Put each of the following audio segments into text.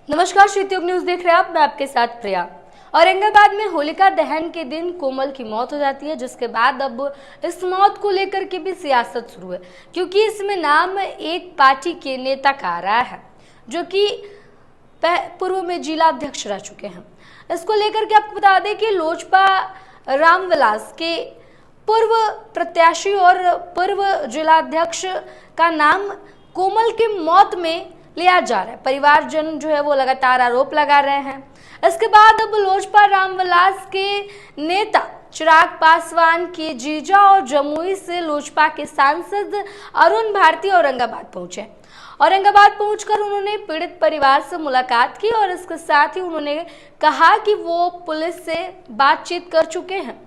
नमस्कार, श्रीत्युग न्यूज देख रहे हैं आप। मैं आपके साथ प्रिया। औरंगाबाद में होलिका दहन के दिन कोमल की मौत हो जाती है, जिसके बाद अब इस मौत को लेकर के भी सियासत शुरू है, क्योंकि इसमें नाम एक पार्टी के नेता का आ रहा है जो कि पूर्व में जिला अध्यक्ष रह चुके हैं। इसको लेकर के आपको बता दें कि लोजपा रामविलास के पूर्व प्रत्याशी और पूर्व जिला अध्यक्ष का नाम कोमल की मौत में लिया जा रहा है। परिवारजन जो है वो लगातार आरोप लगा रहे हैं। इसके बाद अब लोजपा रामविलास के नेता चिराग पासवान के जीजा और जमुई से लोजपा के सांसद अरुण भारती औरंगाबाद पहुंचे। औरंगाबाद पहुंचकर उन्होंने पीड़ित परिवार से मुलाकात की और इसके साथ ही उन्होंने कहा कि वो पुलिस से बातचीत कर चुके हैं।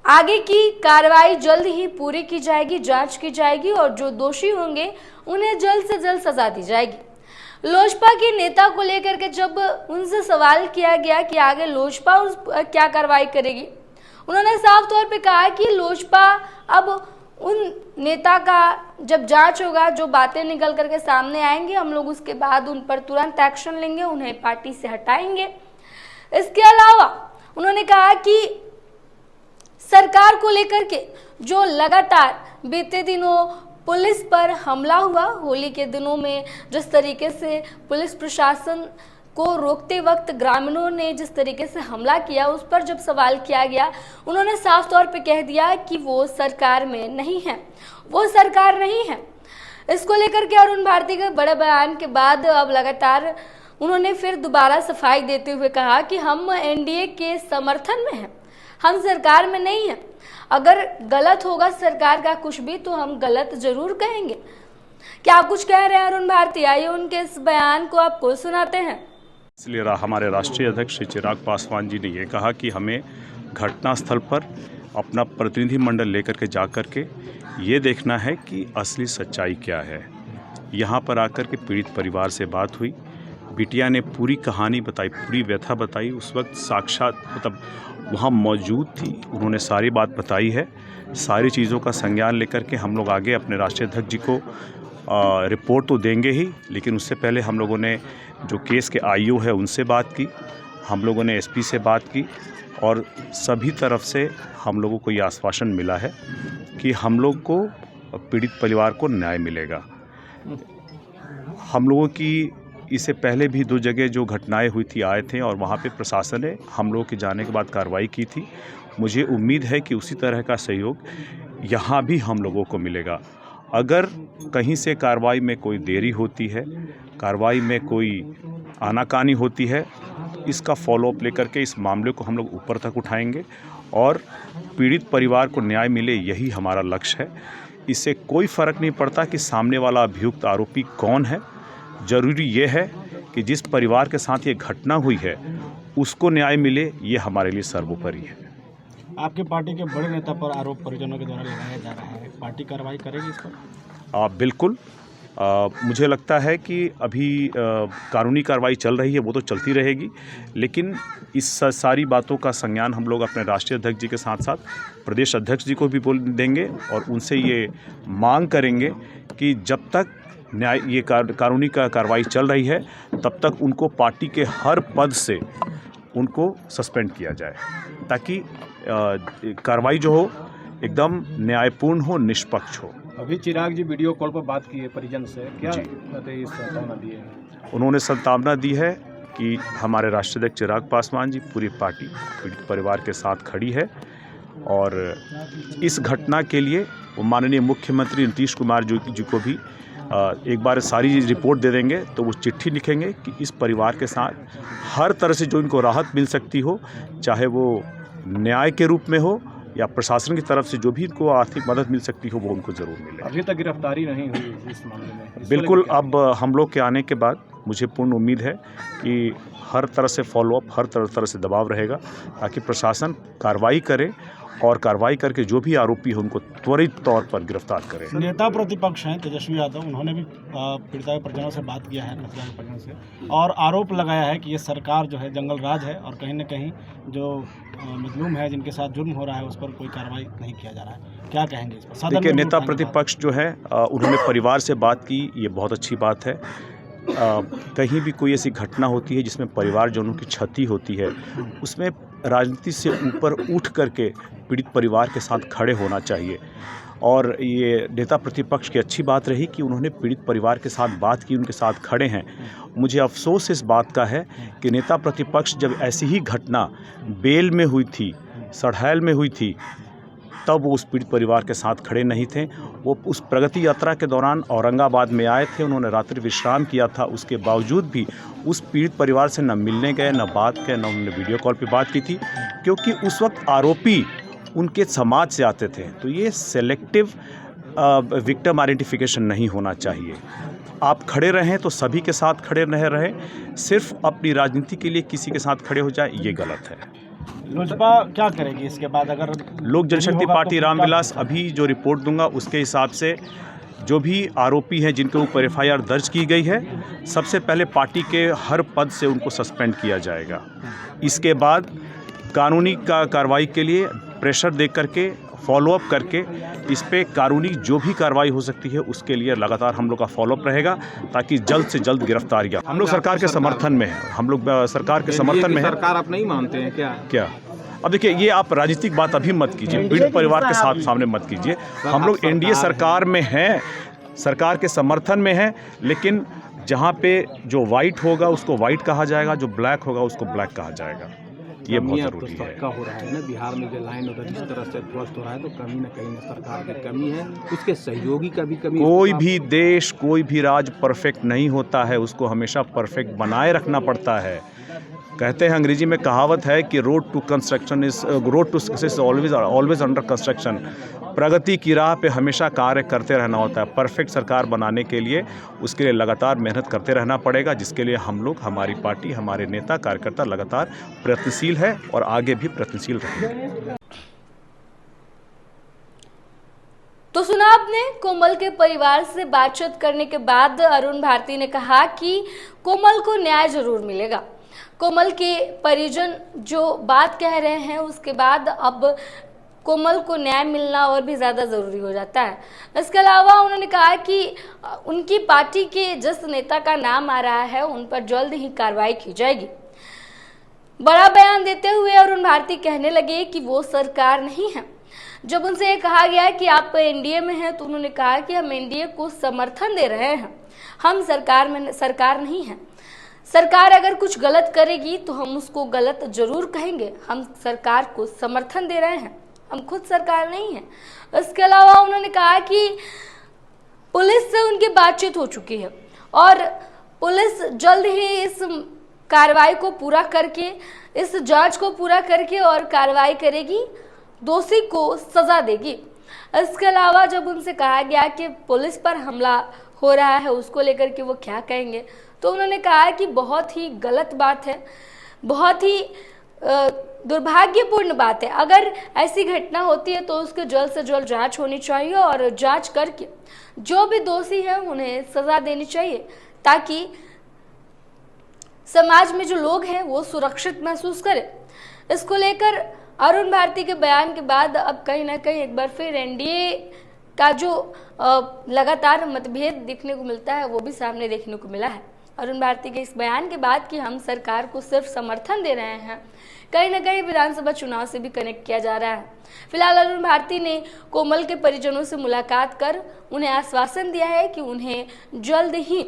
आगे की कार्रवाई जल्द ही पूरी की जाएगी, जांच की जाएगी और जो दोषी होंगे उन्हें जल्द से जल्द सजा दी जाएगी। लोजपा के नेता को लेकर के जब उनसे सवाल किया गया कि आगे लोजपा क्या कार्रवाई करेगी, उन्होंने साफ तौर पे कहा कि लोजपा अब उन नेता का जब जांच होगा, जो बातें निकल करके सामने आएंगे, हम लोग उसके बाद उन पर तुरंत एक्शन लेंगे, उन्हें पार्टी से हटाएंगे। इसके अलावा उन्होंने कहा कि सरकार को लेकर के जो लगातार बीते दिनों पुलिस पर हमला हुआ, होली के दिनों में जिस तरीके से पुलिस प्रशासन को रोकते वक्त ग्रामीणों ने जिस तरीके से हमला किया, उस पर जब सवाल किया गया, उन्होंने साफ तौर पे कह दिया कि वो सरकार में नहीं है, वो सरकार नहीं है। इसको लेकर के अरुण भारती के बड़े बयान के बाद अब लगातार उन्होंने फिर दोबारा सफाई देते हुए कहा कि हम एनडीए के समर्थन में हैं, हम सरकार में नहीं हैं। अगर गलत होगा सरकार का कुछ भी तो हम गलत जरूर कहेंगे। क्या आप कुछ कह रहे हैं अरुण भारती? आइए उनके इस बयान को आपको सुनाते हैं। इसलिए हमारे राष्ट्रीय अध्यक्ष श्री चिराग पासवान जी ने ये कहा कि हमें घटनास्थल पर अपना प्रतिनिधिमंडल लेकर के जाकर के ये देखना है कि असली सच्चाई क्या है। यहाँ पर आकर के पीड़ित परिवार से बात हुई, बिटिया ने पूरी कहानी बताई, पूरी व्यथा बताई। उस वक्त साक्षात वहाँ मौजूद थी, उन्होंने सारी बात बताई है। सारी चीज़ों का संज्ञान लेकर के हम लोग आगे अपने राष्ट्रीय अध्यक्ष जी को रिपोर्ट तो देंगे ही, लेकिन उससे पहले हम लोगों ने जो केस के आईओ है उनसे बात की, हम लोगों ने एसपी से बात की और सभी तरफ से हम लोगों को ये आश्वासन मिला है कि हम लोग को पीड़ित परिवार को न्याय मिलेगा। हम लोगों की इससे पहले भी 2 जगह जो घटनाएं हुई थी आए थे और वहाँ पे प्रशासन ने हम लोगों के जाने के बाद कार्रवाई की थी। मुझे उम्मीद है कि उसी तरह का सहयोग यहाँ भी हम लोगों को मिलेगा। अगर कहीं से कार्रवाई में कोई देरी होती है, कार्रवाई में कोई आनाकानी होती है, इसका फॉलोअप लेकर के इस मामले को हम लोग ऊपर तक उठाएंगे और पीड़ित परिवार को न्याय मिले, यही हमारा लक्ष्य है। इससे कोई फ़र्क नहीं पड़ता कि सामने वाला अभियुक्त आरोपी कौन है। ज़रूरी ये है कि जिस परिवार के साथ ये घटना हुई है उसको न्याय मिले, ये हमारे लिए सर्वोपरि है। आपके पार्टी के बड़े नेता पर आरोप परिजनों के द्वारा लगाया जा रहा है, पार्टी कार्रवाई करेगी इस पर? बिल्कुल। मुझे लगता है कि अभी कानूनी कार्रवाई चल रही है, वो तो चलती रहेगी, लेकिन इस सारी बातों का संज्ञान हम लोग अपने राष्ट्रीय अध्यक्ष जी के साथ साथ प्रदेश अध्यक्ष जी को भी बोल देंगे और उनसे ये मांग करेंगे कि जब तक न्याय ये कानूनी कार्रवाई चल रही है तब तक उनको पार्टी के हर पद से उनको सस्पेंड किया जाए, ताकि कार्रवाई जो हो एकदम न्यायपूर्ण हो, निष्पक्ष हो। अभी चिराग जी वीडियो कॉल पर बात की है परिजन से, क्या सांत्वना दी है? उन्होंने सांत्वना दी है कि हमारे राष्ट्रीय अध्यक्ष चिराग पासवान जी, पूरी पार्टी पीड़ित परिवार के साथ खड़ी है और इस घटना के लिए वो माननीय मुख्यमंत्री नीतीश कुमार जी को भी एक बार सारी रिपोर्ट दे देंगे, तो वो चिट्ठी लिखेंगे कि इस परिवार के साथ हर तरह से जो इनको राहत मिल सकती हो, चाहे वो न्याय के रूप में हो या प्रशासन की तरफ से जो भी इनको आर्थिक मदद मिल सकती हो, वो उनको ज़रूर मिले। अभी तक गिरफ्तारी नहीं हुई इस मामले में? बिल्कुल, अब हम लोग के आने के बाद मुझे पूर्ण उम्मीद है कि हर तरह से फॉलोअप, हर तरह से दबाव रहेगा, ताकि प्रशासन कार्रवाई करे और कार्रवाई करके जो भी आरोपी हो उनको त्वरित तौर पर गिरफ्तार करें। नेता प्रतिपक्ष हैं तेजस्वी यादव, उन्होंने भी पीड़िता के परिजनों से बात किया है, महिला के परिजनों से, और आरोप लगाया है कि ये सरकार जो है जंगल राज है और कहीं न कहीं जो मजलूम है, जिनके साथ जुर्म हो रहा है, उस पर कोई कार्रवाई नहीं किया जा रहा है। क्या कहेंगे इस पर? देखिए, नेता प्रतिपक्ष जो है उन्होंने परिवार से बात की, ये बहुत अच्छी बात है। कहीं भी कोई ऐसी घटना होती है जिसमें परिवारजनों की क्षति होती है, उसमें राजनीति से ऊपर उठ करके पीड़ित परिवार के साथ खड़े होना चाहिए। और ये नेता प्रतिपक्ष की अच्छी बात रही कि उन्होंने पीड़ित परिवार के साथ बात की, उनके साथ खड़े हैं। मुझे अफसोस इस बात का है कि नेता प्रतिपक्ष जब ऐसी ही घटना बेल में हुई थी, सड़हैल में हुई थी, तब वो उस पीड़ित परिवार के साथ खड़े नहीं थे। वो उस प्रगति यात्रा के दौरान औरंगाबाद में आए थे, उन्होंने रात्रि विश्राम किया था, उसके बावजूद भी उस पीड़ित परिवार से न मिलने गए, न बात किए, न उन्होंने वीडियो कॉल पे बात की थी, क्योंकि उस वक्त आरोपी उनके समाज से आते थे। तो ये सेलेक्टिव विक्टिम आइडेंटिफिकेशन नहीं होना चाहिए। आप खड़े रहें तो सभी के साथ खड़े रहें, सिर्फ अपनी राजनीति के लिए किसी के साथ खड़े हो जाए, ये गलत है। लोजपा क्या करेगी इसके बाद? अगर लोक जनशक्ति पार्टी तो रामविलास अभी जो रिपोर्ट दूंगा उसके हिसाब से जो भी आरोपी हैं जिनके ऊपर FIR दर्ज की गई है, सबसे पहले पार्टी के हर पद से उनको सस्पेंड किया जाएगा। इसके बाद कानूनी कार्रवाई के लिए प्रेशर दे करके, फॉलोअप करके, इस पे कानूनी जो भी कार्रवाई हो सकती है उसके लिए लगातार हम लोग का फॉलोअप रहेगा, ताकि जल्द से जल्द गिरफ्तारियां। हम लोग सरकार के समर्थन में हैं, हम लोग सरकार के समर्थन में हैं। सरकार आप नहीं मानते हैं क्या? अब देखिए, ये आप राजनीतिक बात अभी मत कीजिए, पीड़ित परिवार के साथ सामने मत कीजिए। हम लोग NDA सरकार में हैं, सरकार के समर्थन में हैं, लेकिन जहाँ पे जो वाइट होगा उसको वाइट कहा जाएगा, जो ब्लैक होगा उसको ब्लैक कहा जाएगा। ये बहुत ज़रूरी है। सबका हो रहा है ना, बिहार में जो लाइन अगर इस तरह से ध्वस्त हो रहा है तो कहीं ना कहीं सरकार की कमी है, उसके सहयोगी का भी कमी। कोई भी देश, कोई भी राज्य परफेक्ट नहीं होता है, उसको हमेशा परफेक्ट बनाए रखना पड़ता है। कहते हैं, अंग्रेजी में कहावत है कि road to success always under construction. प्रगति की राह पे हमेशा कार्य करते रहना होता है। परफेक्ट सरकार बनाने के लिए उसके लिए लगातार मेहनत करते रहना पड़ेगा, जिसके लिए हम लोग, हमारी पार्टी, हमारे नेता कार्यकर्ता लगातार प्रयत्नशील है और आगे भी प्रयत्नशील रहेंगे। तो सुना आपने कोमल के परिवार से बातचीत करने के बाद अरुण भारती ने कहा कि कोमल को न्याय जरूर मिलेगा। कोमल के परिजन जो बात कह रहे हैं उसके बाद अब कोमल को न्याय मिलना और भी ज़्यादा ज़रूरी हो जाता है। इसके अलावा उन्होंने कहा कि उनकी पार्टी के जिस नेता का नाम आ रहा है उन पर जल्द ही कार्रवाई की जाएगी। बड़ा बयान देते हुए अरुण भारती कहने लगे कि वो सरकार नहीं है। जब उनसे ये कहा गया कि आप NDA में हैं तो उन्होंने कहा कि हम NDA को समर्थन दे रहे हैं, हम सरकार नहीं है। सरकार अगर कुछ गलत करेगी तो हम उसको गलत जरूर कहेंगे, हम सरकार को समर्थन दे रहे हैं, हम खुद सरकार नहीं है। इसके अलावा उन्होंने कहा कि पुलिस से उनकी बातचीत हो चुकी है और पुलिस जल्द ही इस कार्रवाई को पूरा करके, इस जांच को पूरा करके और कार्रवाई करेगी, दोषी को सजा देगी। इसके अलावा जब उनसे कहा गया कि पुलिस पर हमला हो रहा है उसको लेकर के वो क्या कहेंगे, तो उन्होंने कहा कि बहुत ही गलत बात है, बहुत ही दुर्भाग्यपूर्ण बात है। अगर ऐसी घटना होती है तो उसके जल्द से जल्द जांच होनी चाहिए और जांच करके जो भी दोषी हैं उन्हें सजा देनी चाहिए, ताकि समाज में जो लोग हैं वो सुरक्षित महसूस करें। इसको लेकर अरुण भारती के बयान के बाद अब कहीं ना कहीं एक बार फिर NDA का जो लगातार मतभेद देखने को मिलता है वो भी सामने देखने को मिला है। अरुण भारती के इस बयान के बाद कि हम सरकार को सिर्फ समर्थन दे रहे हैं, कहीं ना कहीं विधानसभा चुनाव से भी कनेक्ट किया जा रहा है। फिलहाल अरुण भारती ने कोमल के परिजनों से मुलाकात कर उन्हें आश्वासन दिया है कि उन्हें जल्द ही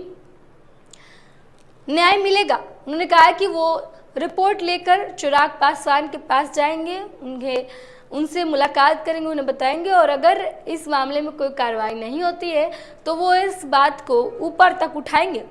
न्याय मिलेगा। उन्होंने कहा कि वो रिपोर्ट लेकर चिराग पासवान के पास जाएंगे, उनसे मुलाकात करेंगे, उन्हें बताएंगे और अगर इस मामले में कोई कार्रवाई नहीं होती है तो वो इस बात को ऊपर तक उठाएंगे